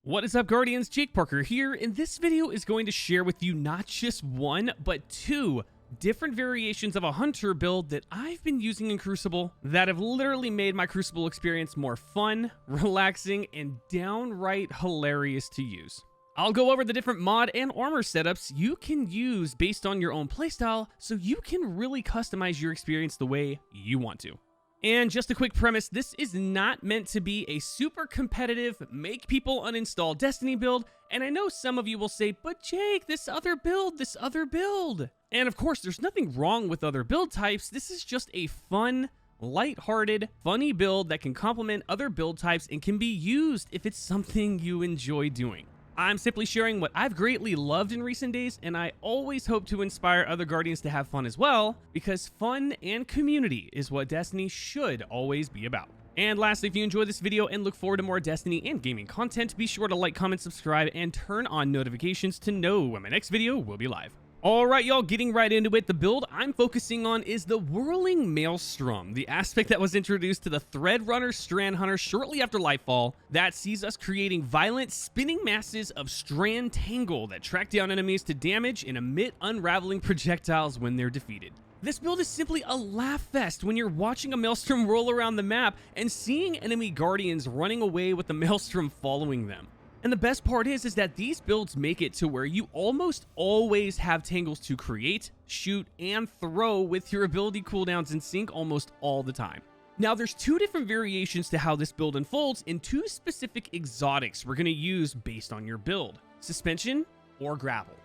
What is up, Guardians? Jake Parker here, and this video is going to share with you not just one, but two different variations of a hunter build that I've been using in Crucible that have literally made my Crucible experience more fun, relaxing, and downright hilarious to use. I'll go over the different mod and armor setups you can use based on your own playstyle so you can really customize your experience the way you want to. And just a quick premise, this is not meant to be a super competitive, make people uninstall Destiny build, and I know some of you will say, but Jake, this other build. And of course, there's nothing wrong with other build types, this is just a fun, lighthearted, funny build that can complement other build types and can be used if it's something you enjoy doing. I'm simply sharing what I've greatly loved in recent days, and I always hope to inspire other Guardians to have fun as well, because fun and community is what Destiny should always be about. And lastly, if you enjoyed this video and look forward to more Destiny and gaming content, be sure to like, comment, subscribe, and turn on notifications to know when my next video will be live. Alright y'all, getting right into it, the build I'm focusing on is the Whirling Maelstrom, the aspect that was introduced to the Threadrunner Strand Hunter shortly after Lightfall that sees us creating violent spinning masses of strand tangle that track down enemies to damage and emit unraveling projectiles when they're defeated. This build is simply a laugh fest when you're watching a Maelstrom roll around the map and seeing enemy Guardians running away with the Maelstrom following them. And the best part is that these builds make it to where you almost always have tangles to create, shoot, and throw with your ability cooldowns in sync almost all the time. Now there's two different variations to how this build unfolds and two specific exotics we're going to use based on your build: suspension or grapple.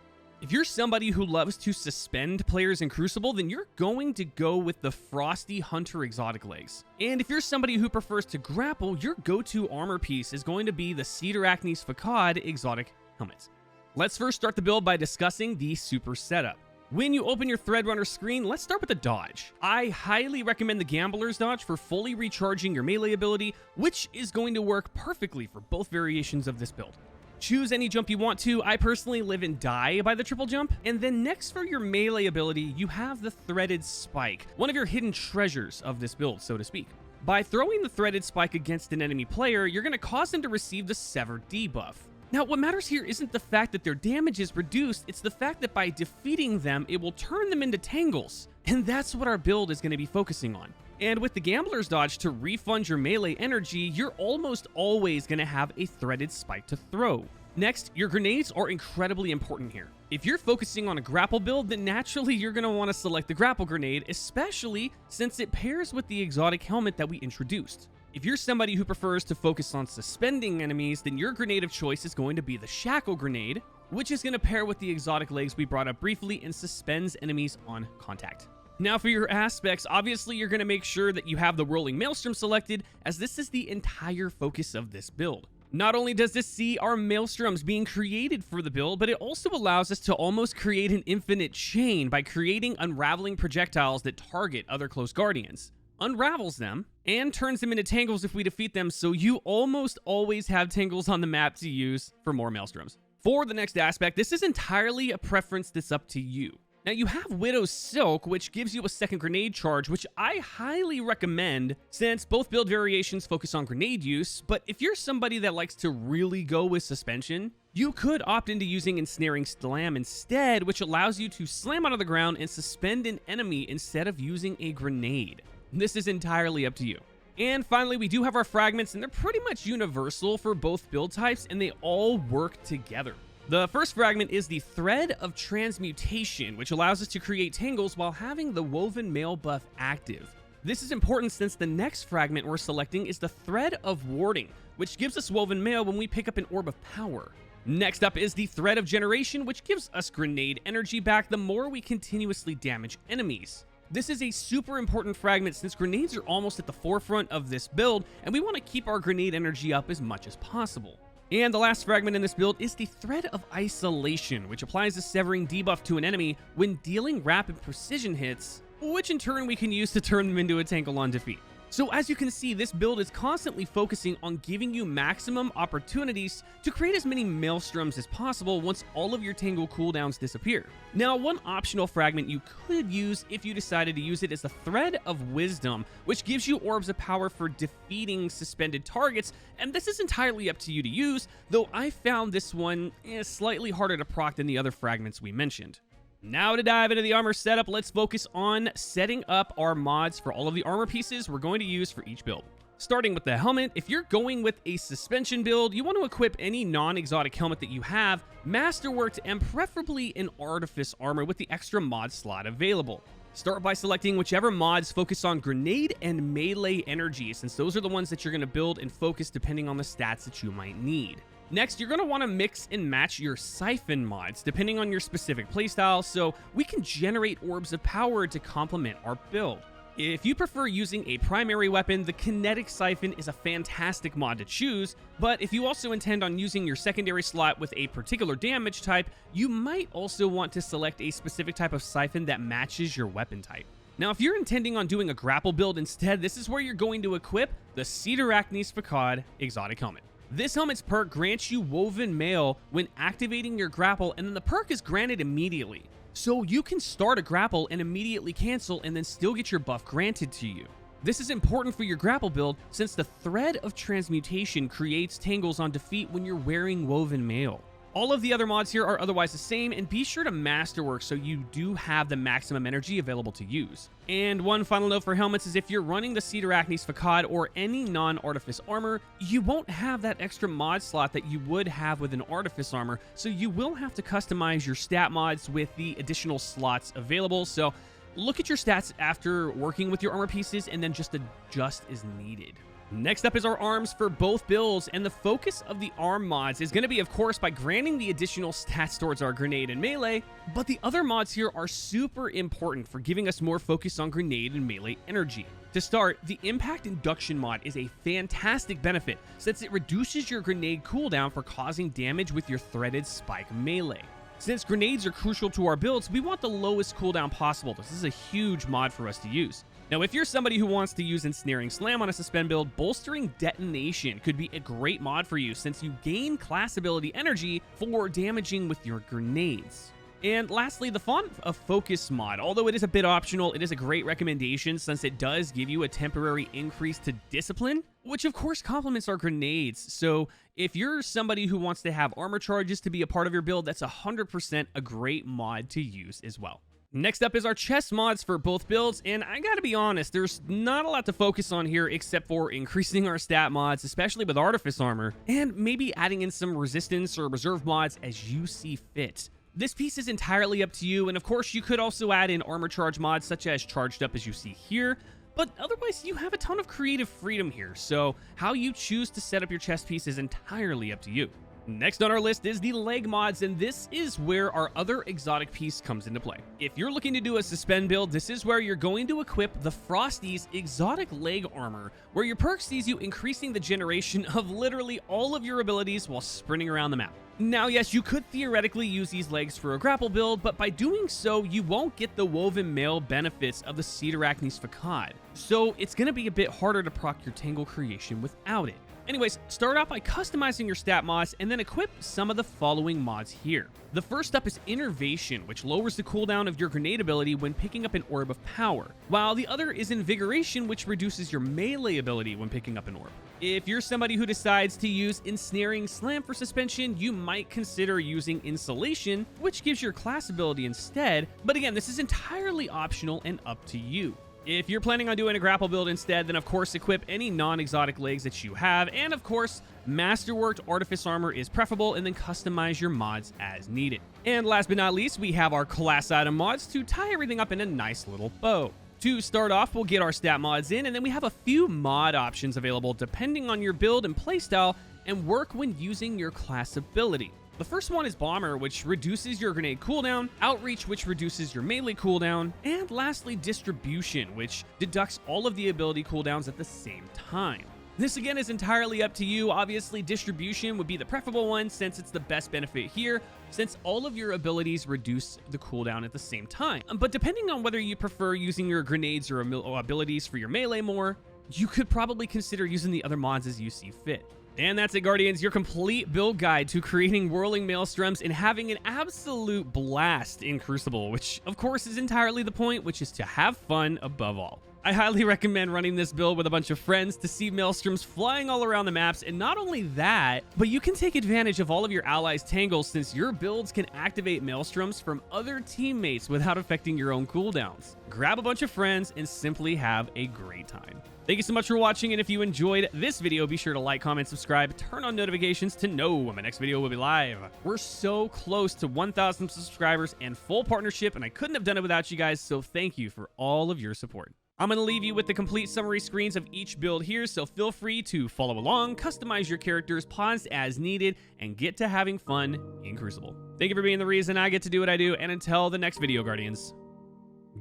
If you're somebody who loves to suspend players in Crucible, then you're going to go with the Frosty Hunter exotic legs. And if you're somebody who prefers to grapple, your go-to armor piece is going to be the Cedar Acne's Facade exotic helmet. Let's first start the build by discussing the super setup. When you open your Threadrunner screen, let's start with the dodge. I highly recommend the Gambler's Dodge for fully recharging your melee ability, which is going to work perfectly for both variations of this build. Choose any jump you want to. I personally live and die by the triple jump. And then next for your melee ability, you have the Threaded Spike, one of your hidden treasures of this build, so to speak. By throwing the Threaded Spike against an enemy player, you're going to cause them to receive the Sever debuff. Now, what matters here isn't the fact that their damage is reduced, it's the fact that by defeating them, it will turn them into tangles. And that's what our build is going to be focusing on. And with the Gambler's Dodge to refund your melee energy, you're almost always going to have a Threaded Spike to throw. Next, your grenades are incredibly important here. If you're focusing on a grapple build, then naturally you're going to want to select the grapple grenade, especially since it pairs with the exotic helmet that we introduced. If you're somebody who prefers to focus on suspending enemies, then your grenade of choice is going to be the Shackle Grenade, which is going to pair with the exotic legs we brought up briefly and suspends enemies on contact. Now for your aspects, obviously you're going to make sure that you have the Whirling Maelstrom selected, as this is the entire focus of this build. Not only does this see our Maelstroms being created for the build, but it also allows us to almost create an infinite chain by creating unraveling projectiles that target other close Guardians, unravels them, and turns them into tangles if we defeat them, so you almost always have tangles on the map to use for more Maelstroms. For the next aspect, this is entirely a preference that's up to you. Now you have Widow's Silk, which gives you a second grenade charge, which I highly recommend since both build variations focus on grenade use, but if you're somebody that likes to really go with suspension, you could opt into using Ensnaring Slam instead, which allows you to slam onto the ground and suspend an enemy instead of using a grenade. This is entirely up to you. And finally, we do have our fragments, and they're pretty much universal for both build types, and they all work together. The first fragment is the Thread of Transmutation, which allows us to create tangles while having the Woven Mail buff active. This is important since the next fragment we're selecting is the Thread of Warding, which gives us Woven Mail when we pick up an Orb of Power. Next up is the Thread of Generation, which gives us grenade energy back the more we continuously damage enemies. This is a super important fragment since grenades are almost at the forefront of this build, and we want to keep our grenade energy up as much as possible. And the last fragment in this build is the Thread of Isolation, which applies a severing debuff to an enemy when dealing rapid precision hits, which in turn we can use to turn them into a tangle on defeat. So as you can see, this build is constantly focusing on giving you maximum opportunities to create as many maelstroms as possible once all of your tangle cooldowns disappear. Now, one optional fragment you could use if you decided to use it is the Thread of Wisdom, which gives you orbs of power for defeating suspended targets, and this is entirely up to you to use, though I found this one slightly harder to proc than the other fragments we mentioned. Now to dive into the armor setup, let's focus on setting up our mods for all of the armor pieces we're going to use for each build. Starting with the helmet, if you're going with a suspension build, you want to equip any non-exotic helmet that you have, masterworked, and preferably an artifice armor with the extra mod slot available. Start by selecting whichever mods focus on grenade and melee energy, since those are the ones that you're going to build and focus depending on the stats that you might need. Next, you're going to want to mix and match your siphon mods depending on your specific playstyle, so we can generate orbs of power to complement our build. If you prefer using a primary weapon, the kinetic siphon is a fantastic mod to choose, but if you also intend on using your secondary slot with a particular damage type, you might also want to select a specific type of siphon that matches your weapon type. Now, if you're intending on doing a grapple build instead, this is where you're going to equip the Cedarachnes Facade exotic helmet. This helmet's perk grants you Woven Mail when activating your grapple, and then the perk is granted immediately. So you can start a grapple and immediately cancel and then still get your buff granted to you. This is important for your grapple build since the Thread of Transmutation creates tangles on defeat when you're wearing Woven Mail. All of the other mods here are otherwise the same, and be sure to masterwork so you do have the maximum energy available to use. And one final note for helmets is if you're running the Cedarachnes Facade or any non-artifice armor, you won't have that extra mod slot that you would have with an artifice armor, so you will have to customize your stat mods with the additional slots available. So look at your stats after working with your armor pieces and then just adjust as needed. Next up is our arms for both builds, and the focus of the arm mods is going to be, of course, by granting the additional stats towards our grenade and melee, but the other mods here are super important for giving us more focus on grenade and melee energy. To start, the Impact Induction mod is a fantastic benefit since it reduces your grenade cooldown for causing damage with your threaded spike melee. Since grenades are crucial to our builds, we want the lowest cooldown possible. This is a huge mod for us to use. Now, if you're somebody who wants to use Ensnaring Slam on a suspend build, Bolstering Detonation could be a great mod for you since you gain class ability energy for damaging with your grenades. And lastly, the Font of Focus mod. Although it is a bit optional, it is a great recommendation since it does give you a temporary increase to discipline, which of course complements our grenades. So if you're somebody who wants to have armor charges to be a part of your build, that's 100% a great mod to use as well. Next up is our chest mods for both builds, and I gotta be honest, there's not a lot to focus on here except for increasing our stat mods, especially with Artifice Armor, and maybe adding in some resistance or reserve mods as you see fit. This piece is entirely up to you, and of course you could also add in armor charge mods such as Charged Up as you see here, but otherwise you have a ton of creative freedom here, so how you choose to set up your chest piece is entirely up to you. Next on our list is the leg mods, and this is where our other exotic piece comes into play. If you're looking to do a suspend build, this is where you're going to equip the Frosty's exotic leg armor, where your perk sees you increasing the generation of literally all of your abilities while sprinting around the map. Now, yes, you could theoretically use these legs for a grapple build, but by doing so, you won't get the Woven Mail benefits of the Cedarachnes Facade, so it's going to be a bit harder to proc your tangle creation without it. Anyways, start out by customizing your stat mods and then equip some of the following mods here. The first up is Innervation, which lowers the cooldown of your grenade ability when picking up an orb of power, while the other is Invigoration, which reduces your melee ability when picking up an orb. If you're somebody who decides to use Ensnaring Slam for suspension, you might consider using Insulation, which gives your class ability instead, but again, this is entirely optional and up to you. If you're planning on doing a grapple build instead, then of course equip any non-exotic legs that you have, and of course, masterworked Artifice Armor is preferable, and then customize your mods as needed. And last but not least, we have our class item mods to tie everything up in a nice little bow. To start off, we'll get our stat mods in, and then we have a few mod options available depending on your build and playstyle, and work when using your class ability. The first one is Bomber, which reduces your grenade cooldown, Outreach, which reduces your melee cooldown, and lastly, Distribution, which deducts all of the ability cooldowns at the same time. This again is entirely up to you. Obviously, Distribution would be the preferable one since it's the best benefit here, since all of your abilities reduce the cooldown at the same time. But depending on whether you prefer using your grenades or abilities for your melee more, you could probably consider using the other mods as you see fit. And that's it, Guardians, your complete build guide to creating whirling maelstroms and having an absolute blast in Crucible, which of course is entirely the point, which is to have fun above all. I highly recommend running this build with a bunch of friends to see maelstroms flying all around the maps, and not only that, but you can take advantage of all of your allies' tangles since your builds can activate maelstroms from other teammates without affecting your own cooldowns. Grab a bunch of friends and simply have a great time. Thank you so much for watching, and if you enjoyed this video, be sure to like, comment, subscribe, turn on notifications to know when my next video will be live. We're so close to 1,000 subscribers and full partnership, and I couldn't have done it without you guys, so thank you for all of your support. I'm going to leave you with the complete summary screens of each build here, so feel free to follow along, customize your characters, pause as needed, and get to having fun in Crucible. Thank you for being the reason I get to do what I do, and until the next video, Guardians,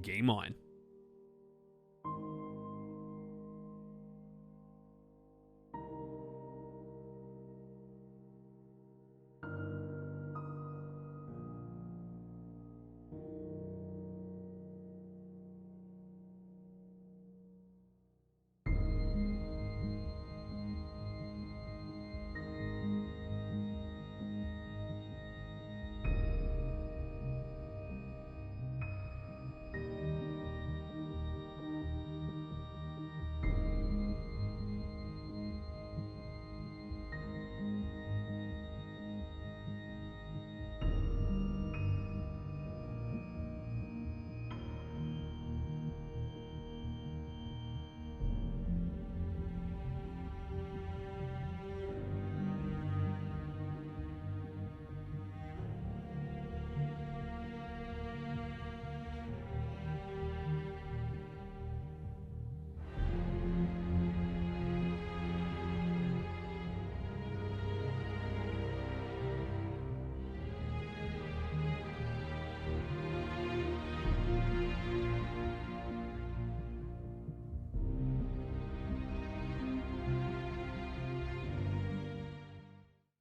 game on.